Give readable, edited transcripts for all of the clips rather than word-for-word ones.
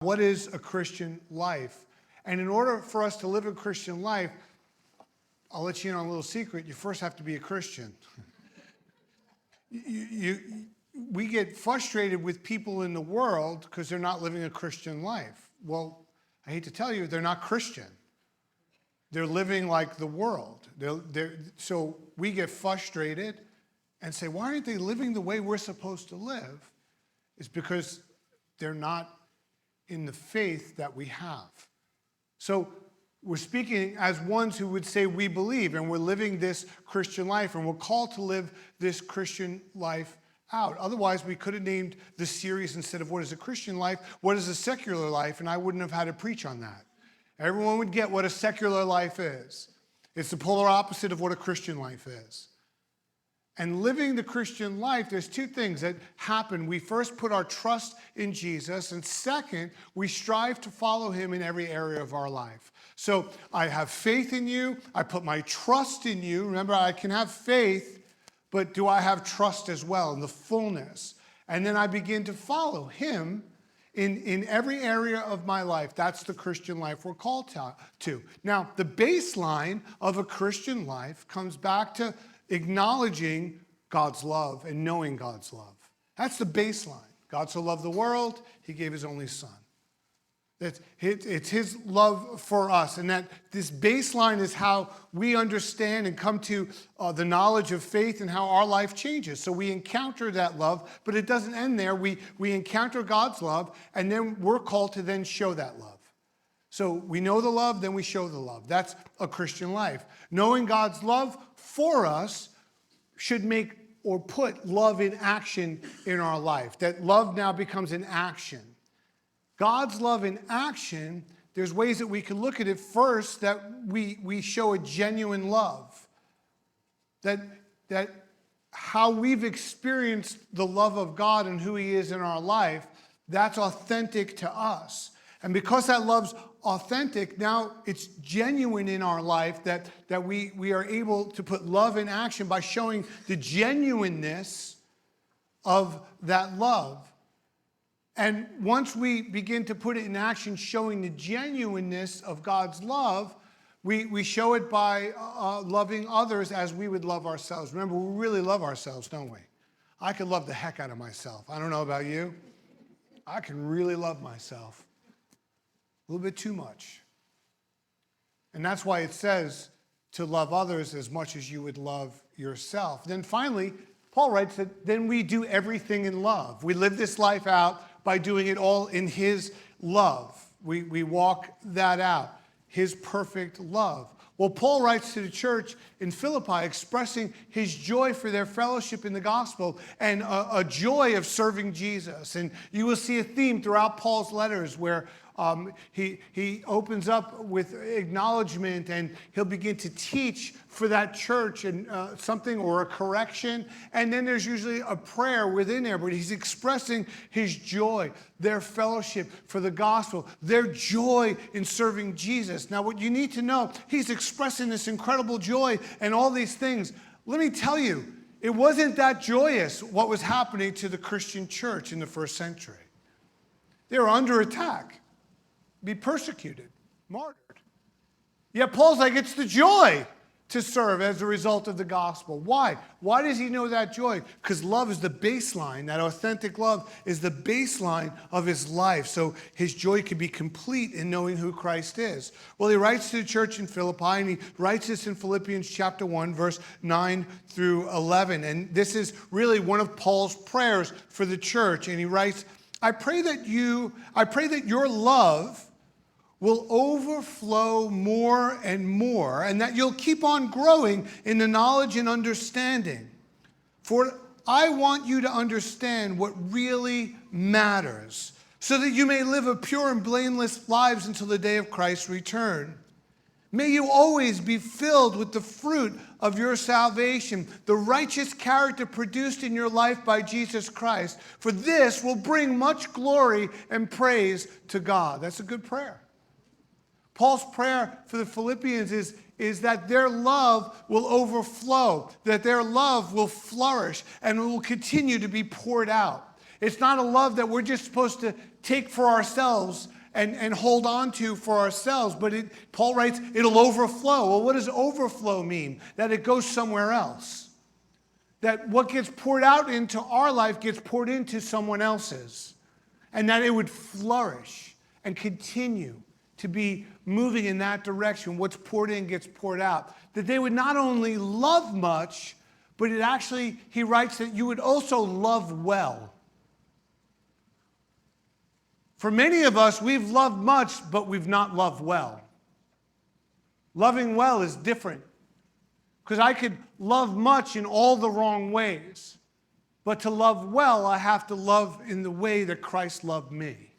What is a Christian life? And in order for us to live a Christian life, I'll let you in on a little secret. You first have to be a Christian. We get frustrated with people in the world because they're not living a Christian life. Well, I hate to tell you, they're not Christian. They're living like the world. So we get frustrated and say, why aren't they living the way we're supposed to live? It's because they're not in the faith that we have. So we're speaking as ones who would say we believe, and we're living this Christian life, and we're called to live this Christian life out. Otherwise, we could have named the series, instead of what is a Christian life, what is a secular life, and I wouldn't have had to preach on that. Everyone would get what a secular life is. It's the polar opposite of what a Christian life is. And living the Christian life, there's two things that happen. We first put our trust in Jesus, and second, we strive to follow him in every area of our life. So I have faith in you, I put my trust in you. Remember, I can have faith, but do I have trust as well in the fullness? And then I begin to follow him in every area of my life. That's the Christian life we're called to. Now, the baseline of a Christian life comes back to acknowledging God's love and knowing God's love. That's the baseline. God so loved the world, he gave his only son. It's his love for us, and that this baseline is how we understand and come to the knowledge of faith and how our life changes. So we encounter that love, but it doesn't end there. We encounter God's love, and then we're called to then show that love. So we know the love, then we show the love. That's a Christian life. Knowing God's love for us should make or put love in action in our life. That love now becomes an action. God's love in action, there's ways that we can look at it. First, that we show a genuine love. That how we've experienced the love of God and who he is in our life, that's authentic to us. And because that love's authentic, now it's genuine in our life, that we are able to put love in action by showing the genuineness of that love. And once we begin to put it in action, showing the genuineness of God's love, we show it by loving others as we would love ourselves. Remember, we really love ourselves, don't we? I can love the heck out of myself. I don't know about you. I can really love myself. A little bit too much. And that's why it says to love others as much as you would love yourself. Then finally, Paul writes that then we do everything in love. We live this life out by doing it all in his love. We walk that out, his perfect love. Well, Paul writes to the church in Philippi expressing his joy for their fellowship in the gospel and a joy of serving Jesus. And you will see a theme throughout Paul's letters where he opens up with acknowledgement, and he'll begin to teach for that church and something or a correction. And then there's usually a prayer within there, but he's expressing his joy, their fellowship for the gospel, their joy in serving Jesus. Now, what you need to know, he's expressing this incredible joy and all these things. Let me tell you, it wasn't that joyous what was happening to the Christian church in the first century. They were under attack. Be persecuted, martyred. Yet Paul's like, it's the joy to serve as a result of the gospel. Why? Why does he know that joy? Because love is the baseline. That authentic love is the baseline of his life. So his joy can be complete in knowing who Christ is. Well, he writes to the church in Philippi, and he writes this in Philippians chapter 1, verse 9 through 11. And this is really one of Paul's prayers for the church. And he writes, I pray that your love will overflow more and more, and that you'll keep on growing in the knowledge and understanding. For I want you to understand what really matters, so that you may live a pure and blameless lives until the day of Christ's return. May you always be filled with the fruit of your salvation, the righteous character produced in your life by Jesus Christ, for this will bring much glory and praise to God. That's a good prayer. Paul's prayer for the Philippians is that their love will overflow, that their love will flourish, and will continue to be poured out. It's not a love that we're just supposed to take for ourselves and hold on to for ourselves. But Paul writes, it'll overflow. Well, what does overflow mean? That it goes somewhere else. That what gets poured out into our life gets poured into someone else's. And that it would flourish and continue to be moving in that direction. What's poured in gets poured out. That they would not only love much, but it actually, he writes that you would also love well. For many of us, we've loved much, but we've not loved well. Loving well is different. Because I could love much in all the wrong ways. But to love well, I have to love in the way that Christ loved me.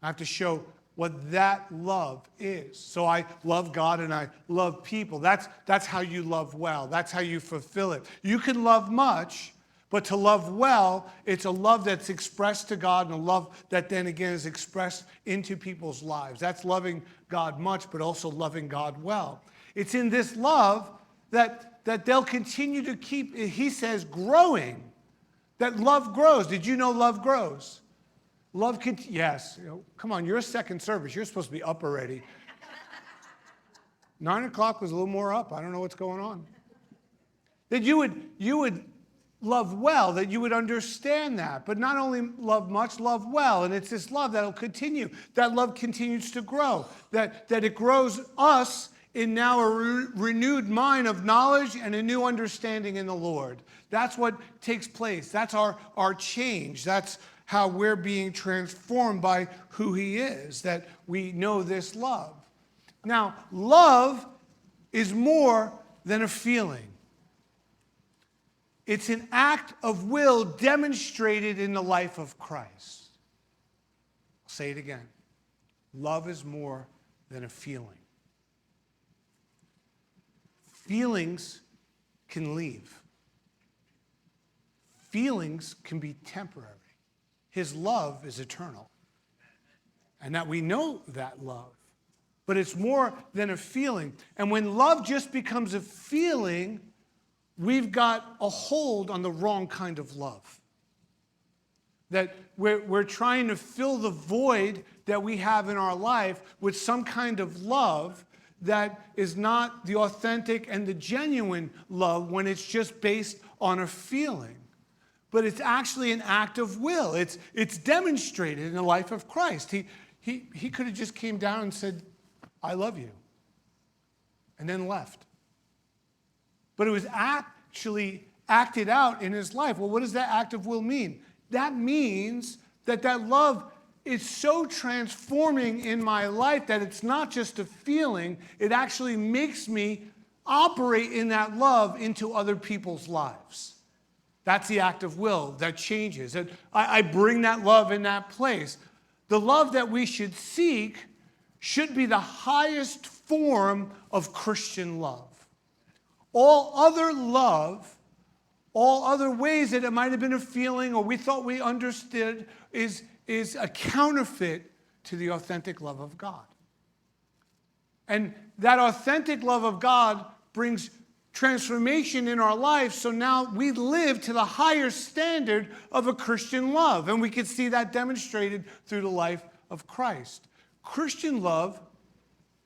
I have to show what that love is. So I love God and I love people. That's how you love well. That's how you fulfill it. You can love much, but to love well, it's a love that's expressed to God and a love that then again is expressed into people's lives. That's loving God much, but also loving God well. It's in this love that they'll continue to keep, he says, growing. That love grows. Did you know love grows? Love yes. Come on, you're a second service. You're supposed to be up already. 9 o'clock was a little more up. I don't know what's going on. That you would love well, that you would understand that. But not only love much, love well. And it's this love that'll continue. That love continues to grow. That it grows us in now a renewed mind of knowledge and a new understanding in the Lord. That's what takes place. That's our change. That's how we're being transformed by who he is, that we know this love. Now, love is more than a feeling. It's an act of will demonstrated in the life of Christ. I'll say it again. Love is more than a feeling. Feelings can leave. Feelings can be temporary. His love is eternal. And that we know that love. But it's more than a feeling. And when love just becomes a feeling, we've got a hold on the wrong kind of love. That we're trying to fill the void that we have in our life with some kind of love that is not the authentic and the genuine love when it's just based on a feeling. But it's actually an act of will. It's demonstrated in the life of Christ. He could have just came down and said, I love you, and then left. But it was actually acted out in his life. Well, what does that act of will mean? That means that love is so transforming in my life that it's not just a feeling. It actually makes me operate in that love into other people's lives. That's the act of will that changes. I bring that love in that place. The love that we should seek should be the highest form of Christian love. All other love, all other ways that it might have been a feeling or we thought we understood is a counterfeit to the authentic love of God. And that authentic love of God brings transformation in our life, so now we live to the higher standard of a Christian love. And we can see that demonstrated through the life of Christ. Christian love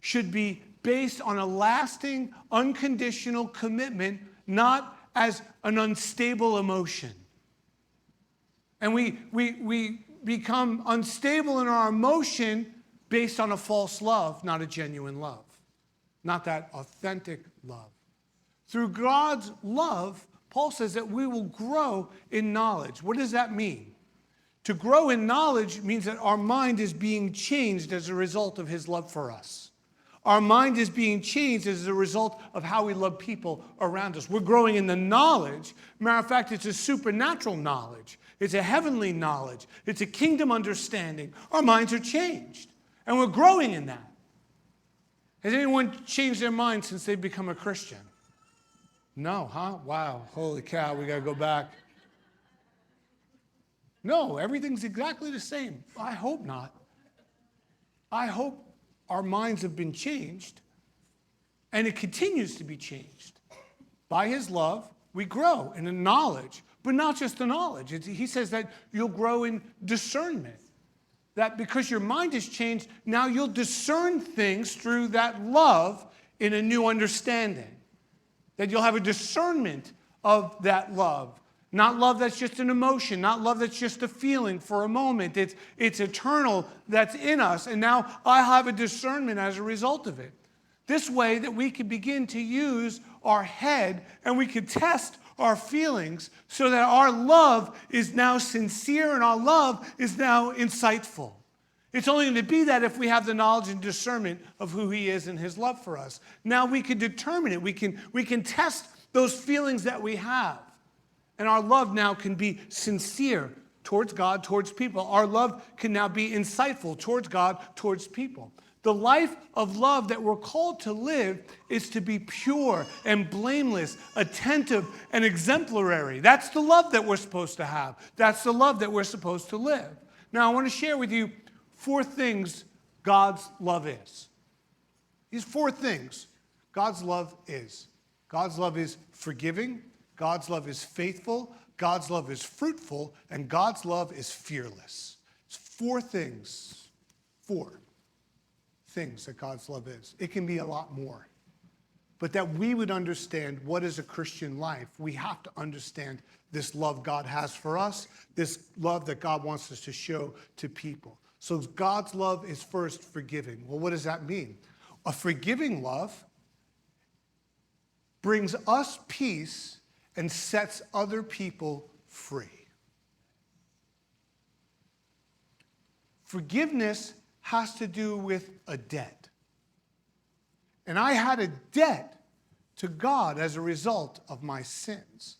should be based on a lasting, unconditional commitment, not as an unstable emotion. And we become unstable in our emotion based on a false love, not a genuine love, not that authentic love. Through God's love, Paul says that we will grow in knowledge. What does that mean? To grow in knowledge means that our mind is being changed as a result of his love for us. Our mind is being changed as a result of how we love people around us. We're growing in the knowledge. Matter of fact, it's a supernatural knowledge. It's a heavenly knowledge. It's a kingdom understanding. Our minds are changed, and we're growing in that. Has anyone changed their mind since they've become a Christian? No, huh? Wow, holy cow, we got to go back. No, everything's exactly the same. I hope not. I hope our minds have been changed, and it continues to be changed. By his love, we grow in the knowledge. But not just the knowledge. He says that you'll grow in discernment. That because your mind has changed, now you'll discern things through that love in a new understanding. That you'll have a discernment of that love. Not love that's just an emotion, not love that's just a feeling for a moment. It's eternal that's in us, and now I have a discernment as a result of it. This way that we can begin to use our head and we can test our feelings so that our love is now sincere and our love is now insightful. It's only going to be that if we have the knowledge and discernment of who he is and his love for us. Now we can determine it. We can test those feelings that we have. And our love now can be sincere towards God, towards people. Our love can now be insightful towards God, towards people. The life of love that we're called to live is to be pure and blameless, attentive and exemplary. That's the love that we're supposed to have. That's the love that we're supposed to live. Now, I want to share with you 4 things God's love is. These 4 things God's love is. God's love is forgiving. God's love is faithful. God's love is fruitful. And God's love is fearless. It's 4 things. 4 things that God's love is. It can be a lot more. But that we would understand what is a Christian life, we have to understand this love God has for us, this love that God wants us to show to people. So God's love is first forgiving. Well, what does that mean? A forgiving love brings us peace and sets other people free. Forgiveness has to do with a debt. And I had a debt to God as a result of my sins.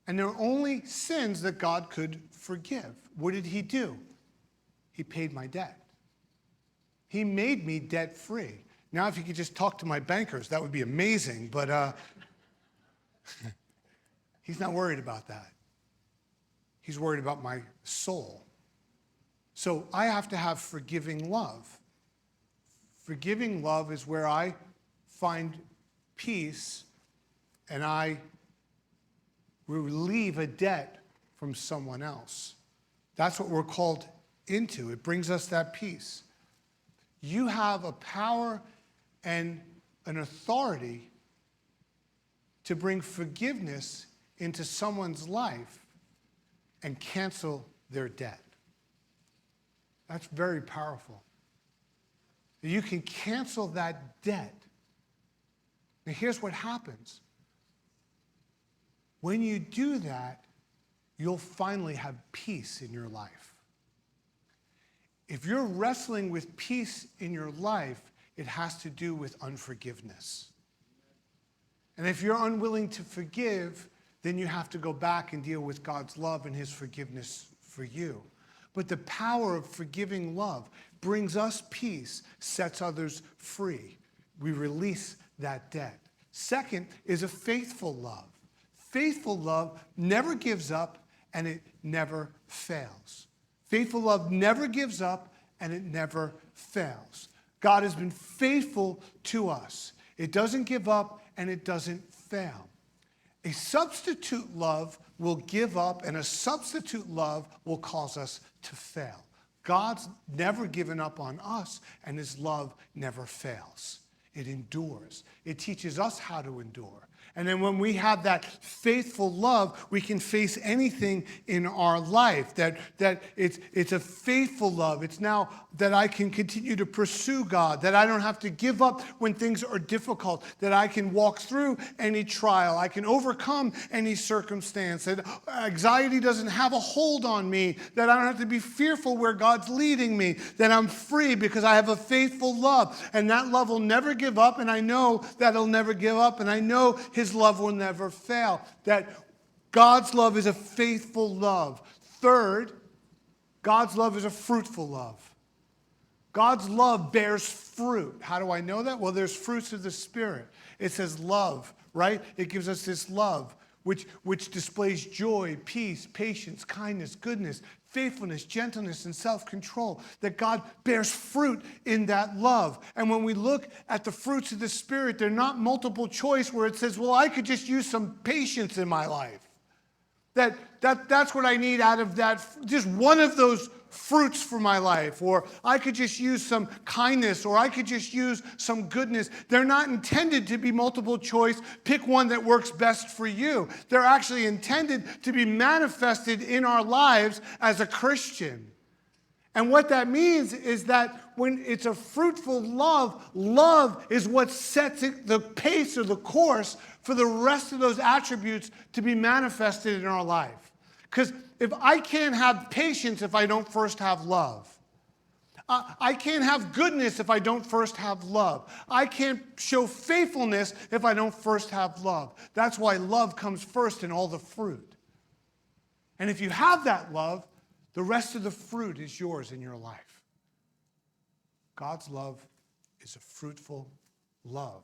And there are only sins that God could forgive. What did he do? He paid my debt. He made me debt-free. Now, if you could just talk to my bankers, that would be amazing, but he's not worried about that. He's worried about my soul. So I have to have forgiving love. Forgiving love is where I find peace and I relieve a debt from someone else. That's what we're called into. It brings us that peace. You have a power and an authority to bring forgiveness into someone's life and cancel their debt. That's very powerful. You can cancel that debt. Now, here's what happens. When you do that, you'll finally have peace in your life. If you're wrestling with peace in your life, it has to do with unforgiveness. And if you're unwilling to forgive, then you have to go back and deal with God's love and his forgiveness for you. But the power of forgiving love brings us peace, sets others free. We release that debt. Second is a faithful love. Faithful love never gives up and it never fails. Faithful love never gives up and it never fails. God has been faithful to us. It doesn't give up and it doesn't fail. A substitute love will give up, and a substitute love will cause us to fail. God's never given up on us, and his love never fails. It endures. It teaches us how to endure. And then when we have that faithful love, we can face anything in our life. That it's a faithful love. It's now that I can continue to pursue God, that I don't have to give up when things are difficult, that I can walk through any trial, I can overcome any circumstance, that anxiety doesn't have a hold on me, that I don't have to be fearful where God's leading me, that I'm free because I have a faithful love. And that love will never give up, and I know that it'll never give up, and I know his love will never fail. That God's love is a faithful love. Third, God's love is a fruitful love. God's love bears fruit. How do I know that? Well, there's fruits of the Spirit. It says love, right? It gives us this love, which displays joy, peace, patience, kindness, goodness, faithfulness, gentleness, and self-control. That God bears fruit in that love. And when we look at the fruits of the Spirit, they're not multiple choice where it says, well, I could just use some patience in my life. That's what I need out of that, just one of those fruits for my life. Or I could just use some kindness, or I could just use some goodness. They're not intended to be multiple choice. Pick one that works best for you. They're actually intended to be manifested in our lives as a Christian. And what that means is that when it's a fruitful love, love is what sets the pace or the course for the rest of those attributes to be manifested in our life. Because if I can't have patience if I don't first have love, I can't have goodness if I don't first have love. I can't show faithfulness if I don't first have love. That's why love comes first in all the fruit. And if you have that love, the rest of the fruit is yours in your life. God's love is a fruitful love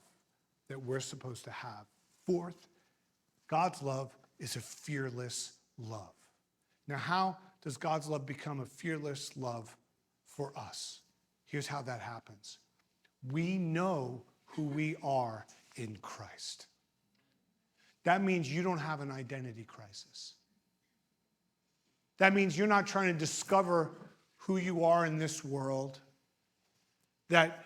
that we're supposed to have. Fourth, God's love is a fearless love. Now, how does God's love become a fearless love for us? Here's how that happens. We know who we are in Christ. That means you don't have an identity crisis. That means you're not trying to discover who you are in this world, that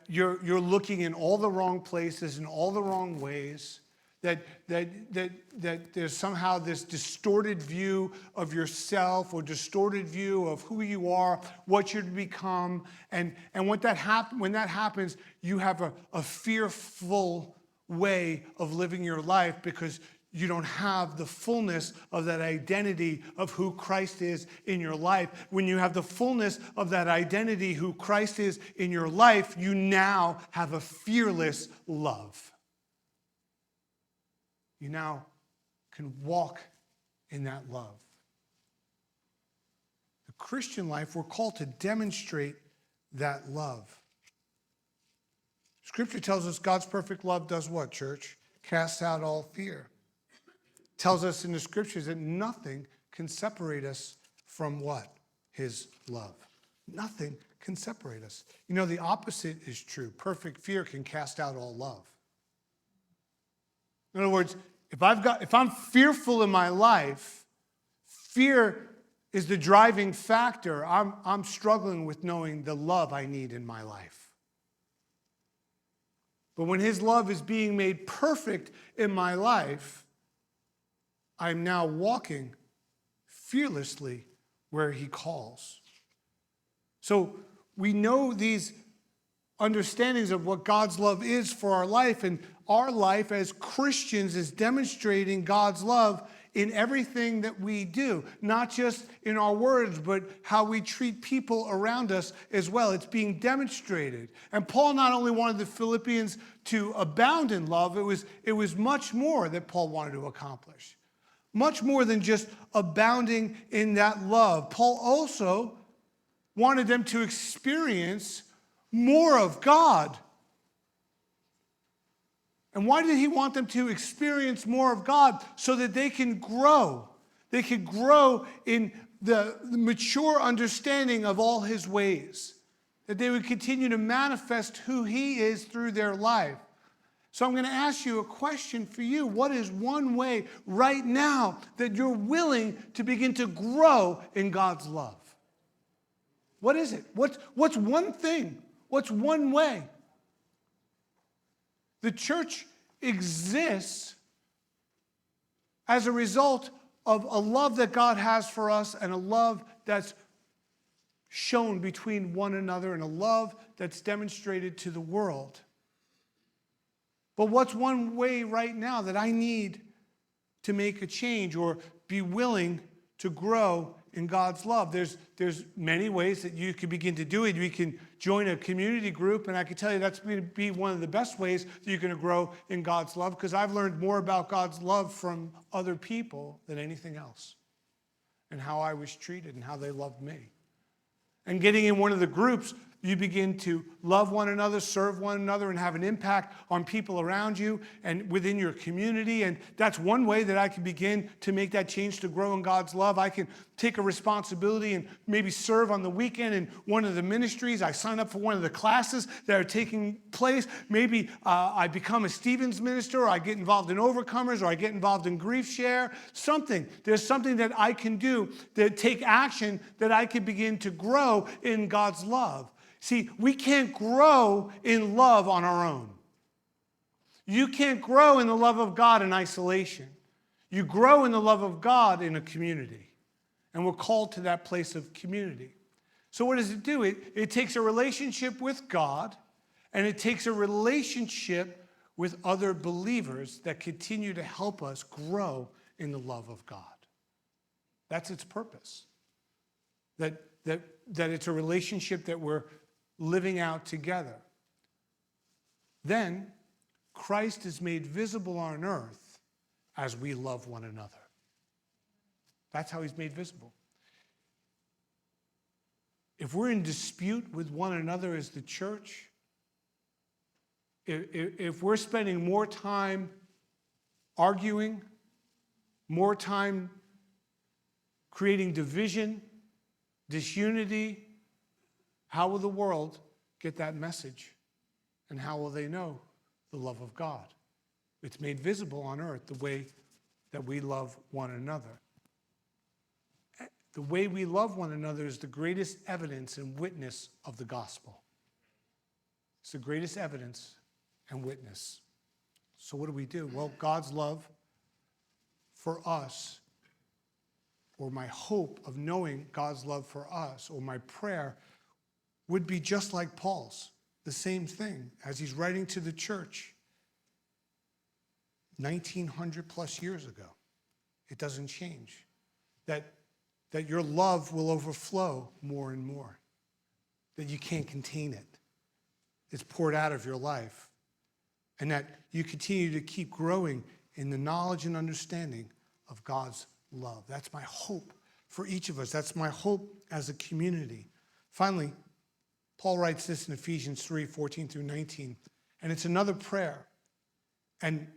you're looking in all the wrong places, in all the wrong ways, that there's somehow this distorted view of yourself or distorted view of who you are, what you're to become. And when that happens, you have a fearful way of living your life because you don't have the fullness of that identity of who Christ is in your life. When you have the fullness of that identity, who Christ is in your life, you now have a fearless love. You now can walk in that love. The Christian life, we're called to demonstrate that love. Scripture tells us God's perfect love does what, church? Casts out all fear. Tells us in the scriptures that nothing can separate us from what? His love. Nothing can separate us. You know, the opposite is true. Perfect fear can cast out all love. In other words, if I'm fearful in my life, fear is the driving factor. I'm struggling with knowing the love I need in my life. But when his love is being made perfect in my life, I'm now walking fearlessly where he calls. So we know these understandings of what God's love is for our life, and our life as Christians is demonstrating God's love in everything that we do, not just in our words, but how we treat people around us as well. It's being demonstrated. And Paul not only wanted the Philippians to abound in love, it was much more that Paul wanted to accomplish. Much more than just abounding in that love. Paul also wanted them to experience more of God. And why did he want them to experience more of God? So that they can grow. They could grow in the mature understanding of all his ways. That they would continue to manifest who he is through their life. So I'm going to ask you a question for you. What is one way right now that you're willing to begin to grow in God's love? What is it? What's one thing? What's one way? The church exists as a result of a love that God has for us and a love that's shown between one another and a love that's demonstrated to the world. But what's one way right now that I need to make a change or be willing to grow in God's love? There's many ways that you can begin to do it. You can join a community group, and I can tell you that's going to be one of the best ways that you're going to grow in God's love, because I've learned more about God's love from other people than anything else, and how I was treated and how they loved me. And getting in one of the groups You begin to love one another, serve one another, and have an impact on people around you and within your community. And that's one way that I can begin to make that change to grow in God's love. I can take a responsibility and maybe serve on the weekend in one of the ministries. I sign up for one of the classes that are taking place. Maybe I become a Stevens minister, or I get involved in Overcomers, or I get involved in Grief Share. Something. There's something that I can do that take action that I can begin to grow in God's love. See, we can't grow in love on our own. You can't grow in the love of God in isolation. You grow in the love of God in a community. And we're called to that place of community. So what does it do? It takes a relationship with God, and it takes a relationship with other believers that continue to help us grow in the love of God. That's its purpose. That it's a relationship that we're living out together. Then Christ is made visible on earth as we love one another. That's how he's made visible. If we're in dispute with one another as the church, if we're spending more time arguing, more time creating division, disunity, how will the world get that message? And how will they know the love of God? It's made visible on earth the way that we love one another. The way we love one another is the greatest evidence and witness of the gospel. It's the greatest evidence and witness. So what do? Well, God's love for us, or my hope of knowing God's love for us, or my prayer, would be just like Paul's, the same thing as he's writing to the church 1900 plus years ago. It doesn't change. That your love will overflow more and more, that you can't contain it. It's poured out of your life, and that you continue to keep growing in the knowledge and understanding of God's love. That's my hope for each of us. That's my hope as a community. Finally, Paul writes this in Ephesians 3, 14 through 19, and it's another prayer. And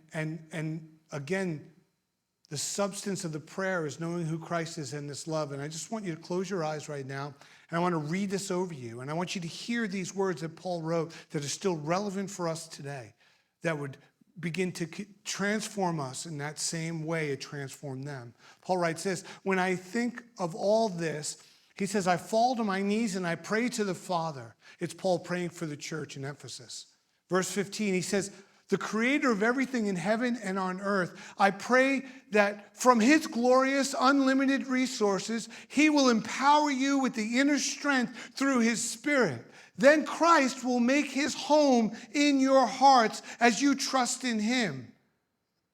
again, the substance of the prayer is knowing who Christ is in this love. And I just want you to close your eyes right now, and I want to read this over you. And I want you to hear these words that Paul wrote that are still relevant for us today, that would begin to transform us in that same way it transformed them. Paul writes this: when I think of all this, he says, I fall to my knees and I pray to the Father. It's Paul praying for the church in Ephesus. Verse 15, he says, the creator of everything in heaven and on earth, I pray that from his glorious, unlimited resources, he will empower you with the inner strength through his Spirit. Then Christ will make his home in your hearts as you trust in him.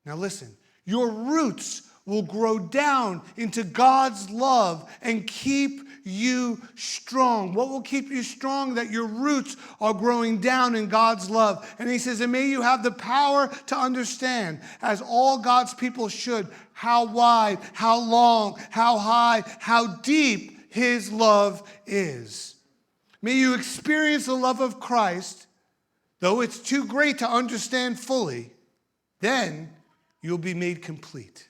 Now listen, your roots will grow down into God's love and keep you strong. What will keep you strong? That your roots are growing down in God's love. And he says, and may you have the power to understand, as all God's people should, how wide, how long, how high, how deep his love is. May you experience the love of Christ, though it's too great to understand fully. Then you'll be made complete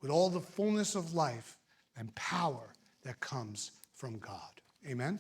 with all the fullness of life and power that comes from God. Amen?